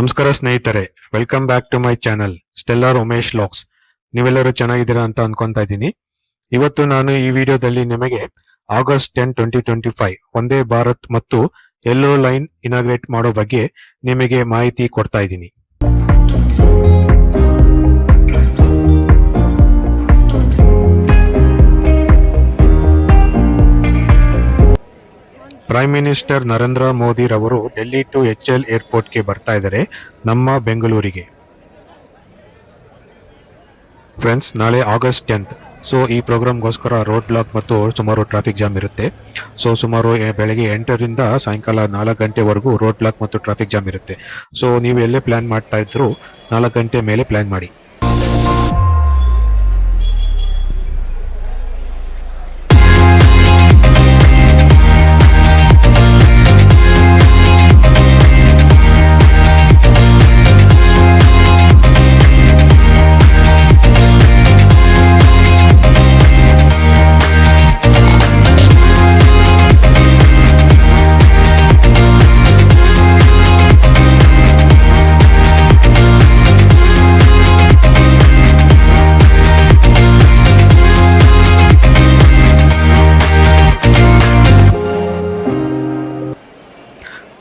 ನಮಸ್ಕಾರ ಸ್ನೇಹಿತರೆ, welcome back to my channel stellar Umesh logs. ನೀವೆಲ್ಲರೂ ಚೆನ್ನಾಗಿದ್ದೀರಾ ಅಂತ ಅನ್ಕೊಂತಾ ಇದ್ದೀನಿ. ಇವತ್ತು ನಾನು ಈ ವಿಡಿಯೋದಲ್ಲಿ ನಿಮಗೆ ಆಗಸ್ಟ್ 10, 2025 ವಂದೇ ಭಾರತ್ ಮತ್ತು ಯೆಲ್ಲೋ ಲೈನ್ ಇನಾಗ್ರೇಟ್ ಮಾಡೋ ಬಗ್ಗೆ ನಿಮಗೆ ಮಾಹಿತಿ ಕೊಡ್ತಾ ಇದ್ದೀನಿ. ಪ್ರೈಮ್ ಮಿನಿಸ್ಟರ್ ನರೇಂದ್ರ ಮೋದಿ ರವರು ಡೆಲ್ಲಿ ಟು HL ಏರ್ಪೋರ್ಟ್ಗೆ ಬರ್ತಾ ಇದ್ದಾರೆ, ನಮ್ಮ ಬೆಂಗಳೂರಿಗೆ. ಫ್ರೆಂಡ್ಸ್, ನಾಳೆ ಆಗಸ್ಟ್ 10th. ಸೊ ಈ ಪ್ರೋಗ್ರಾಮ್ಗೋಸ್ಕರ ರೋಡ್ ಬ್ಲಾಕ್ ಮತ್ತು ಸುಮಾರು ಟ್ರಾಫಿಕ್ ಜಾಮ್ ಇರುತ್ತೆ. ಸೊ ಸುಮಾರು ಬೆಳಗ್ಗೆ 8ರಿಂದ ಸಾಯಂಕಾಲ 4 ಗಂಟೆವರೆಗೂ ರೋಡ್ ಬ್ಲಾಕ್ ಮತ್ತು ಟ್ರಾಫಿಕ್ ಜಾಮ್ ಇರುತ್ತೆ. ಸೊ ನೀವು ಎಲ್ಲೇ ಪ್ಲಾನ್ ಮಾಡ್ತಾ ಇದ್ರು 4 ಗಂಟೆ ಮೇಲೆ ಪ್ಲಾನ್ ಮಾಡಿ.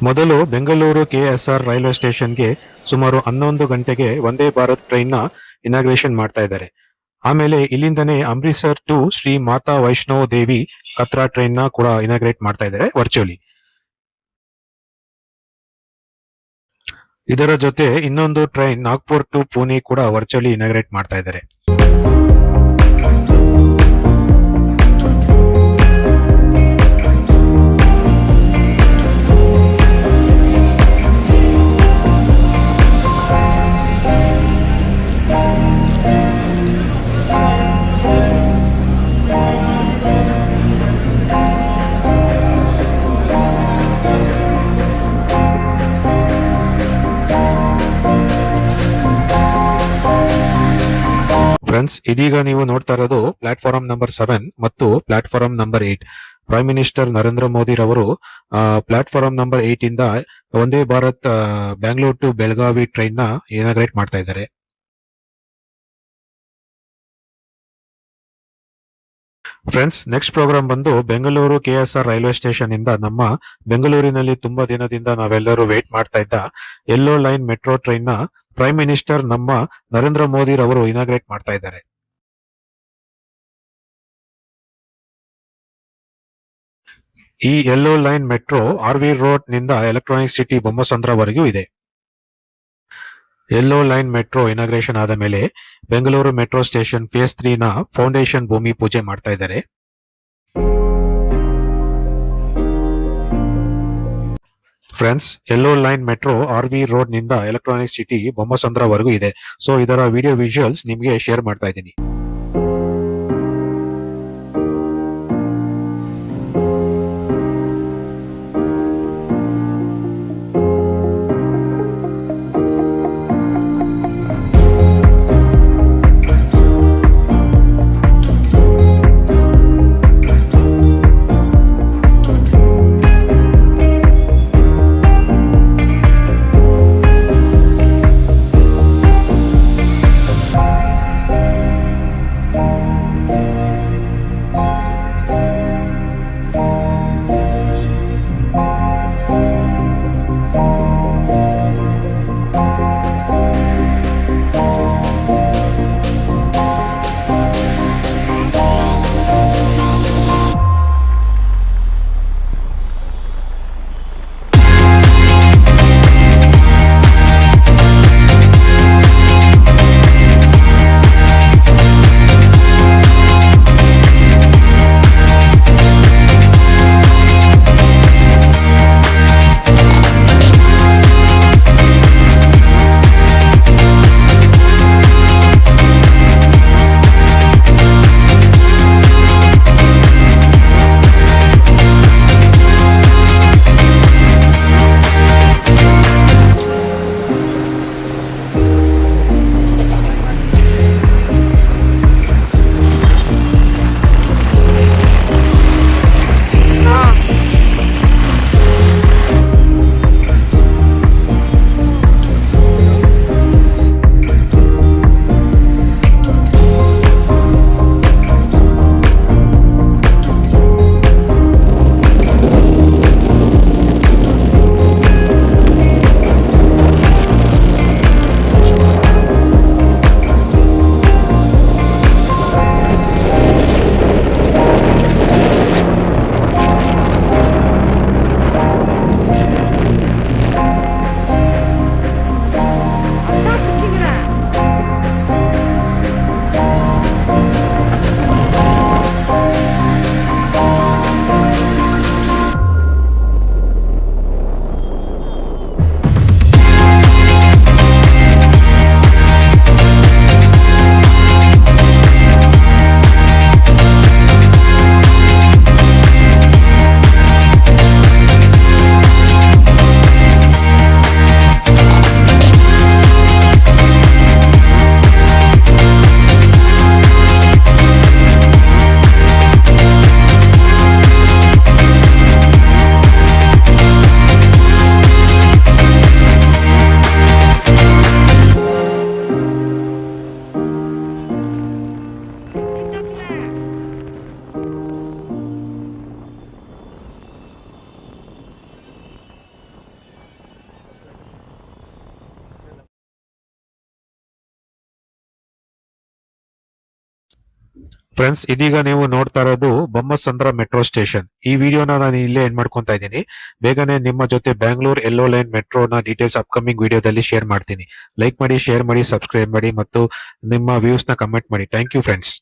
ಮೊದಲು ಬೆಂಗಳೂರು KSR ರೈಲ್ವೆ ಸ್ಟೇಷನ್ಗೆ ಸುಮಾರು 11 ಗಂಟೆಗೆ ವಂದೇ ಭಾರತ್ ಟ್ರೈನ್ನ ಇನಾಗ್ರೇಷನ್ ಮಾಡ್ತಾ ಇದ್ದಾರೆ. ಆಮೇಲೆ ಇಲ್ಲಿಂದನೇ ಅಮೃತ್ಸರ್ ಟು ಶ್ರೀ ಮಾತಾ ವೈಷ್ಣೋ ದೇವಿ ಕತ್ರಾ ಟ್ರೈನ್ನ ಕೂಡ ಇನಾಗ್ರೇಟ್ ಮಾಡ್ತಾ ಇದ್ದಾರೆ ವರ್ಚುವಲಿ. ಇದರ ಜೊತೆ ಇನ್ನೊಂದು ಟ್ರೈನ್ ನಾಗ್ಪುರ್ ಟು ಪುಣೆ ಕೂಡ ವರ್ಚುವಲಿ ಇನಾಗ್ರೇಟ್ ಮಾಡ್ತಾ ಇದ್ದಾರೆ. ಫ್ರೆಂಡ್ಸ್, ಇದೀಗ ನೀವು ನೋಡ್ತಾ ಇರೋದು ಪ್ಲಾಟ್ಫಾರ್ಮ್ ನಂಬರ್ 7 ಮತ್ತು platform number 8. Prime minister Narendra Modi ರವರು ಪ್ಲಾಟ್ಫಾರ್ಮ್ ನಂಬರ್ 8 ಇಂದ ವಂದೇ ಭಾರತ್ ಬ್ಯಾಂಗ್ಳೂರ್ ಟು ಬೆಳಗಾವಿ ಟ್ರೈನ್ ನ ಇನಾಗ್ರೇಟ್ ಮಾಡ್ತಾ ಇದ್ದಾರೆ. ಫ್ರೆಂಡ್ಸ್, ನೆಕ್ಸ್ಟ್ ಪ್ರೋಗ್ರಾಮ್ ಬಂದು ಬೆಂಗಳೂರು KSR ರೈಲ್ವೆ ಸ್ಟೇಷನ್ ಇಂದ ನಮ್ಮ ಬೆಂಗಳೂರಿನಲ್ಲಿ ತುಂಬಾ ದಿನದಿಂದ ನಾವೆಲ್ಲರೂ ವೇಟ್ ಮಾಡ್ತಾ ಇದ್ದ ಯೆಲ್ಲೋ ಲೈನ್ ಮೆಟ್ರೋ ಟ್ರೈನ್ ನ ಪ್ರೈಮ್ ಮಿನಿಸ್ಟರ್ ನಮ್ಮ ನರೇಂದ್ರ ಮೋದಿ ರವರು ಇನಾಗ್ರೇಟ್ ಮಾಡ್ತಾ ಇದ್ದಾರೆ. ಈ yellow line metro RV road ನಿಂದ ಎಲೆಕ್ಟ್ರಾನಿಕ್ ಸಿಟಿ ಬೊಮ್ಮಸಂದ್ರವರೆಗೂ ಇದೆ. ಯೆಲ್ಲೋ ಲೈನ್ ಮೆಟ್ರೋ ಇನಾಗ್ರೇಷನ್ ಆದ ಮೇಲೆ ಬೆಂಗಳೂರು ಮೆಟ್ರೋ ಸ್ಟೇಷನ್ ಫೇಸ್ 3 ನ ಫೌಂಡೇಶನ್ ಭೂಮಿ ಪೂಜೆ ಮಾಡ್ತಾ ಇದ್ದಾರೆ. Friends, yellow line metro RV road ನಿಂದ ಎಲೆಕ್ಟ್ರಾನಿಕ್ ಸಿಟಿ ಬೊಮ್ಮಸಂದ್ರವರೆಗೂ ಇದೆ. ಸೊ ಇದರ ವಿಡಿಯೋ ವಿಜುವಲ್ಸ್ ನಿಮಗೆ ಶೇರ್ ಮಾಡ್ತಾ ಇದ್ದೀನಿ. ಫ್ರೆಂಡ್ಸ್, ಇದೀಗ ನೀವು ನೋಡ್ತಾ ಇರೋದು ಬೊಮ್ಮಸಂದ್ರ ಮೆಟ್ರೋ ಸ್ಟೇಷನ್. ಈ ವಿಡಿಯೋನ ನಾನು ಇಲ್ಲೇ ಎಂಡ್ ಮಾಡ್ಕೊಂತಾ ಇದ್ದೀನಿ. ಬೇಗನೆ ನಿಮ್ಮ ಜೊತೆ ಬ್ಯಾಂಗ್ಳೂರ್ ಯೆಲ್ಲೋ ಲೈನ್ ಮೆಟ್ರೋನ ಡೀಟೇಲ್ಸ್ ಅಪ್ಕಮಿಂಗ್ ವಿಡಿಯೋದಲ್ಲಿ ಶೇರ್ ಮಾಡ್ತೀನಿ. ಲೈಕ್ ಮಾಡಿ, ಶೇರ್ ಮಾಡಿ, ಸಬ್ಸ್ಕ್ರೈಬ್ ಮಾಡಿ ಮತ್ತು ನಿಮ್ಮ ವ್ಯೂಸ್ ನ ಕಮೆಂಟ್ ಮಾಡಿ. Thank you friends.